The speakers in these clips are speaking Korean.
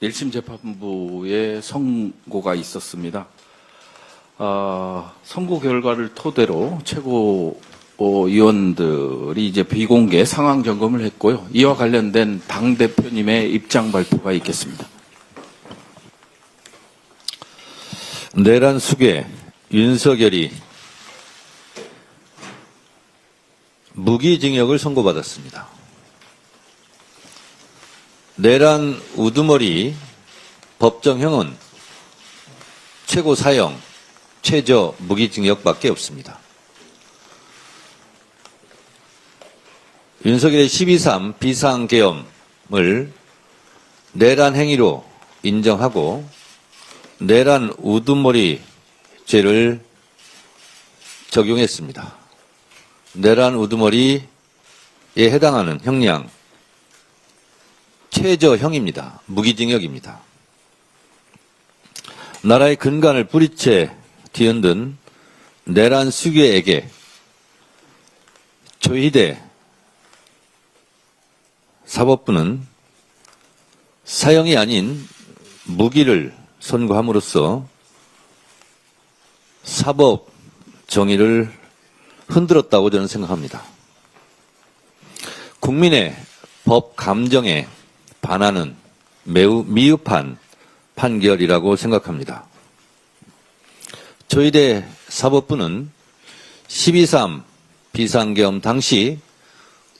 1심 재판부의 선고가 있었습니다. 선고 결과를 토대로 최고위원들이 이제 비공개 상황 점검을 했고요. 이와 관련된 당 대표님의 입장 발표가 있겠습니다. 내란 수괴 윤석열이 무기징역을 선고받았습니다. 내란 우두머리 법정형은 최고 사형, 최저 무기징역밖에 없습니다. 윤석열의 12.3 비상계엄을 내란 행위로 인정하고 내란 우두머리 죄를 적용했습니다. 내란 우두머리에 해당하는 형량 최저형입니다. 무기징역입니다. 나라의 근간을 뿌리채 뒤흔든 내란 수괴에게 조희대 사법부는 사형이 아닌 무기를 선고함으로써 사법 정의를 흔들었다고 저는 생각합니다. 국민의 법 감정에 반하는 매우 미흡한 판결이라고 생각합니다. 조희대 사법부는 12.3 비상계엄 당시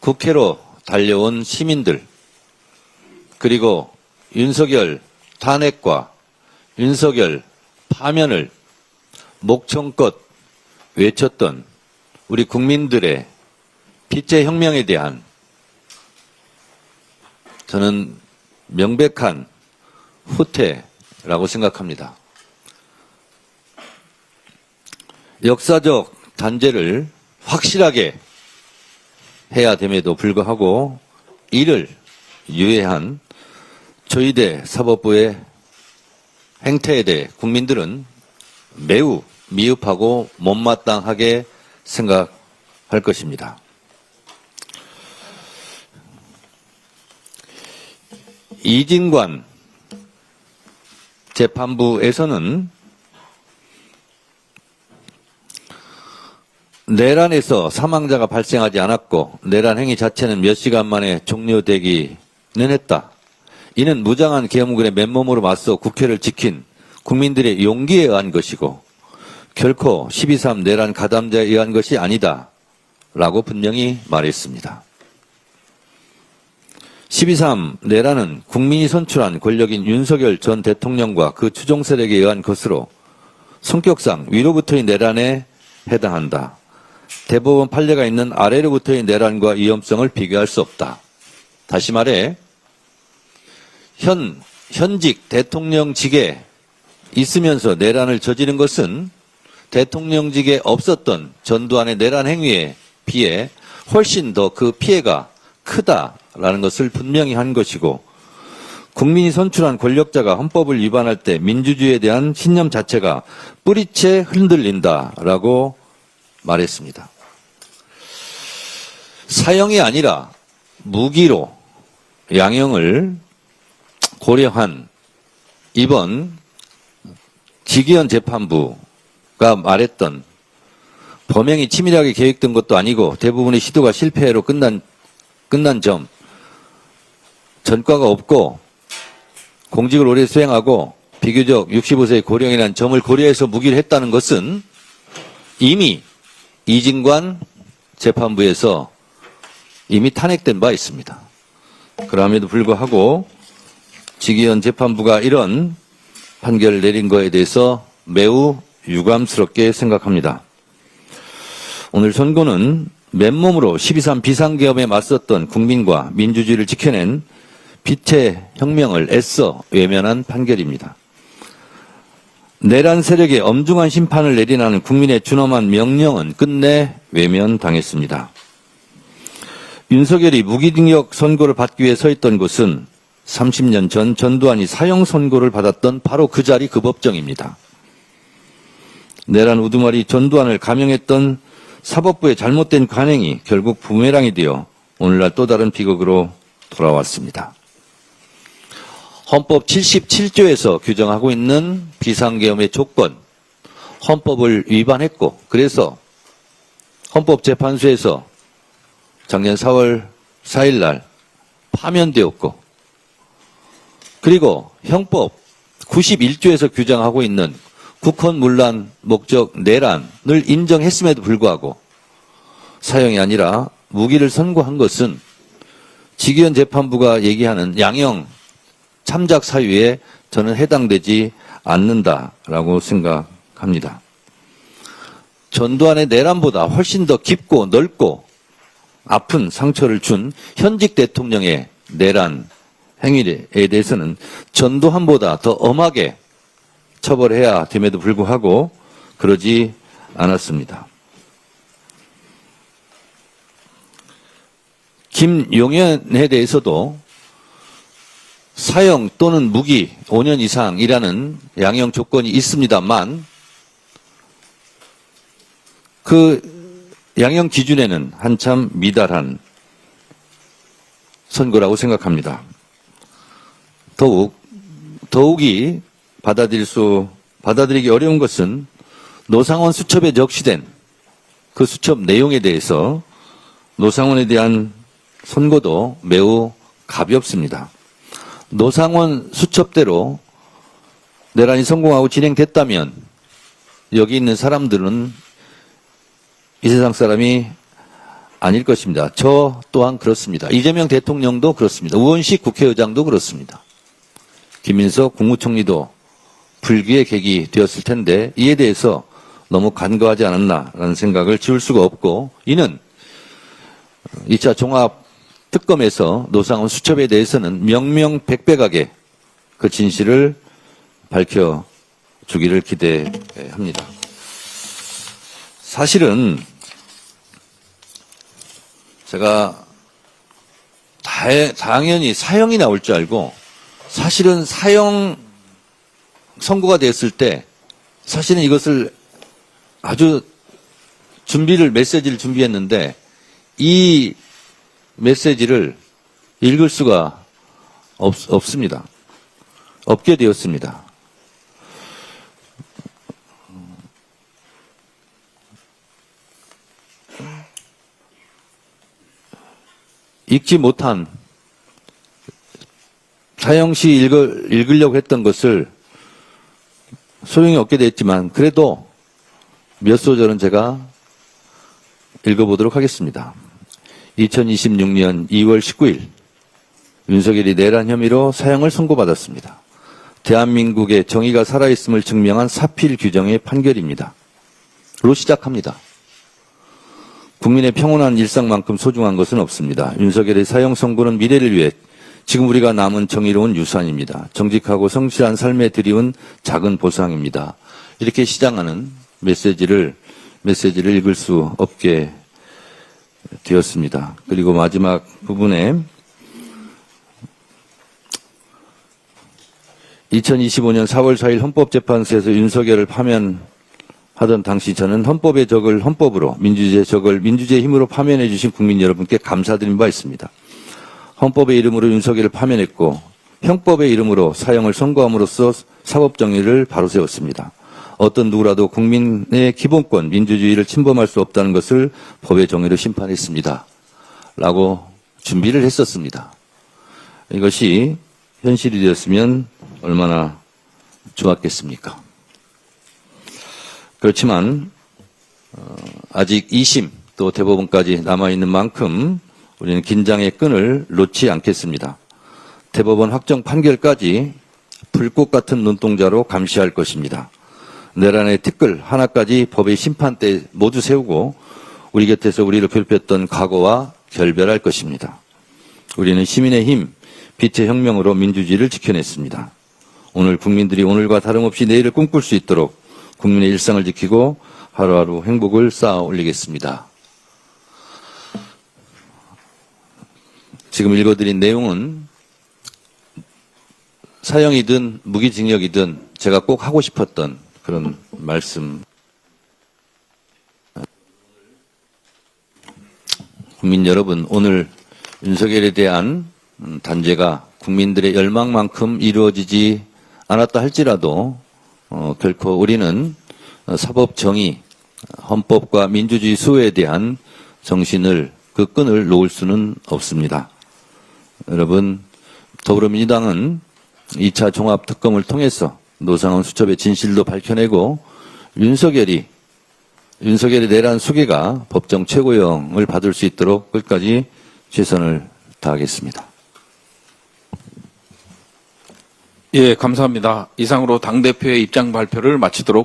국회로 달려온 시민들 그리고 윤석열 탄핵과 윤석열 파면을 목청껏 외쳤던 우리 국민들의 빛의 혁명에 대한 저는 명백한 후퇴라고 생각합니다. 역사적 단죄를 확실하게 해야 됨에도 불구하고 이를 유예한 조희대 사법부의 행태에 대해 국민들은 매우 미흡하고 못마땅하게 생각할 것입니다. 이진관 재판부에서는 내란에서 사망자가 발생하지 않았고 내란 행위 자체는 몇 시간 만에 종료되기는 했다. 이는 무장한 계엄군의 맨몸으로 맞서 국회를 지킨 국민들의 용기에 의한 것이고 결코 12.3 내란 가담자에 의한 것이 아니다 라고 분명히 말했습니다. 12.3 내란은 국민이 선출한 권력인 윤석열 전 대통령과 그 추종 세력에 의한 것으로 성격상 위로부터의 내란에 해당한다. 대법원 판례가 있는 아래로부터의 내란과 위험성을 비교할 수 없다. 다시 말해 현직 대통령직에 있으면서 내란을 저지른 것은 대통령직에 없었던 전두환의 내란 행위에 비해 훨씬 더 그 피해가 크다라는 것을 분명히 한 것이고 국민이 선출한 권력자가 헌법을 위반할 때 민주주의에 대한 신념 자체가 뿌리채 흔들린다라고 말했습니다. 사형이 아니라 무기로 양형을 고려한 이번 지기현 재판부가 말했던 범행이 치밀하게 계획된 것도 아니고 대부분의 시도가 실패로 끝난 점, 전과가 없고 공직을 오래 수행하고 비교적 65세의 고령이라는 점을 고려해서 무기를 했다는 것은 이미 이진관 재판부에서 이미 탄핵된 바 있습니다. 그럼에도 불구하고 지기현 재판부가 이런 판결을 내린 것에 대해서 매우 유감스럽게 생각합니다. 오늘 선고는 맨몸으로 12.3 비상계엄에 맞섰던 국민과 민주주의를 지켜낸 빛의 혁명을 애써 외면한 판결입니다. 내란 세력의 엄중한 심판을 내리라는 국민의 준엄한 명령은 끝내 외면당했습니다. 윤석열이 무기징역 선고를 받기 위해 서 있던 곳은 30년 전 전두환이 사형 선고를 받았던 바로 그 자리 그 법정입니다. 내란 우두머리 전두환을 감형했던 사법부의 잘못된 관행이 결국 부메랑이 되어 오늘날 또 다른 비극으로 돌아왔습니다. 헌법 77조에서 규정하고 있는 비상계엄의 조건, 헌법을 위반했고, 그래서 헌법재판소에서 작년 4월 4일 날 파면되었고, 그리고 형법 91조에서 규정하고 있는 국헌문란 목적 내란을 인정했음에도 불구하고 사형이 아니라 무기를 선고한 것은 지기현 재판부가 얘기하는 양형 참작 사유에 저는 해당되지 않는다라고 생각합니다. 전두환의 내란보다 훨씬 더 깊고 넓고 아픈 상처를 준 현직 대통령의 내란 행위에 대해서는 전두환보다 더 엄하게 처벌해야 됨에도 불구하고 그러지 않았습니다. 김용현에 대해서도 사형 또는 무기 5년 이상이라는 양형 조건이 있습니다만 그 양형 기준에는 한참 미달한 선고라고 생각합니다. 더욱이 받아들이기 어려운 것은 노상원 수첩에 적시된 그 수첩 내용에 대해서 노상원에 대한 선고도 매우 가볍습니다. 노상원 수첩대로 내란이 성공하고 진행됐다면 여기 있는 사람들은 이 세상 사람이 아닐 것입니다. 저 또한 그렇습니다. 이재명 대통령도 그렇습니다. 우원식 국회의장도 그렇습니다. 김민석 국무총리도 불기의 계기 되었을 텐데 이에 대해서 너무 간과하지 않았나라는 생각을 지울 수가 없고, 이는 2차 종합특검에서 노상원 수첩에 대해서는 명명백백하게 그 진실을 밝혀주기를 기대합니다. 사실은 제가 당연히 사형이 나올 줄 알고, 사실은 사형 선고가 됐을 때 사실은 이것을 아주 메시지를 준비했는데 이 메시지를 읽을 수가 없습니다. 없게 되었습니다. 읽지 못한, 사형시 읽으려고 했던 것을 소용이 없게 됐지만 그래도 몇 소절은 제가 읽어보도록 하겠습니다. 2026년 2월 19일 윤석열이 내란 혐의로 사형을 선고받았습니다. 대한민국의 정의가 살아있음을 증명한 사필 규정의 판결입니다. 로 시작합니다. 국민의 평온한 일상만큼 소중한 것은 없습니다. 윤석열의 사형 선고는 미래를 위해 지금 우리가 남은 정의로운 유산입니다. 정직하고 성실한 삶에 드리운 작은 보상입니다. 이렇게 시작하는 메시지를 읽을 수 없게 되었습니다. 그리고 마지막 부분에 2025년 4월 4일 헌법재판소에서 윤석열을 파면하던 당시 저는 헌법의 적을 헌법으로, 민주주의의 적을 민주주의의 힘으로 파면해 주신 국민 여러분께 감사드린 바 있습니다. 헌법의 이름으로 윤석열을 파면했고 형법의 이름으로 사형을 선고함으로써 사법정의를 바로 세웠습니다. 어떤 누구라도 국민의 기본권, 민주주의를 침범할 수 없다는 것을 법의 정의로 심판했습니다. 라고 준비를 했었습니다. 이것이 현실이 되었으면 얼마나 좋았겠습니까? 그렇지만 아직 2심 또 대법원까지 남아있는 만큼 우리는 긴장의 끈을 놓지 않겠습니다. 대법원 확정 판결까지 불꽃 같은 눈동자로 감시할 것입니다. 내란의 티끌 하나까지 법의 심판대에 모두 세우고 우리 곁에서 우리를 괴롭혔던 과거와 결별할 것입니다. 우리는 시민의 힘, 빛의 혁명으로 민주주의를 지켜냈습니다. 오늘 국민들이 오늘과 다름없이 내일을 꿈꿀 수 있도록 국민의 일상을 지키고 하루하루 행복을 쌓아 올리겠습니다. 지금 읽어드린 내용은 사형이든 무기징역이든 제가 꼭 하고 싶었던 그런 말씀. 국민 여러분, 오늘 윤석열에 대한 단죄가 국민들의 열망만큼 이루어지지 않았다 할지라도 결코 우리는 사법 정의, 헌법과 민주주의 수호에 대한 정신을 그 끈을 놓을 수는 없습니다. 여러분, 더불어민주당은 2차 종합특검을 통해서 노상원 수첩의 진실도 밝혀내고 윤석열이 내란 수괴가 법정 최고형을 받을 수 있도록 끝까지 최선을 다하겠습니다. 예, 감사합니다. 이상으로 당대표의 입장 발표를 마치도록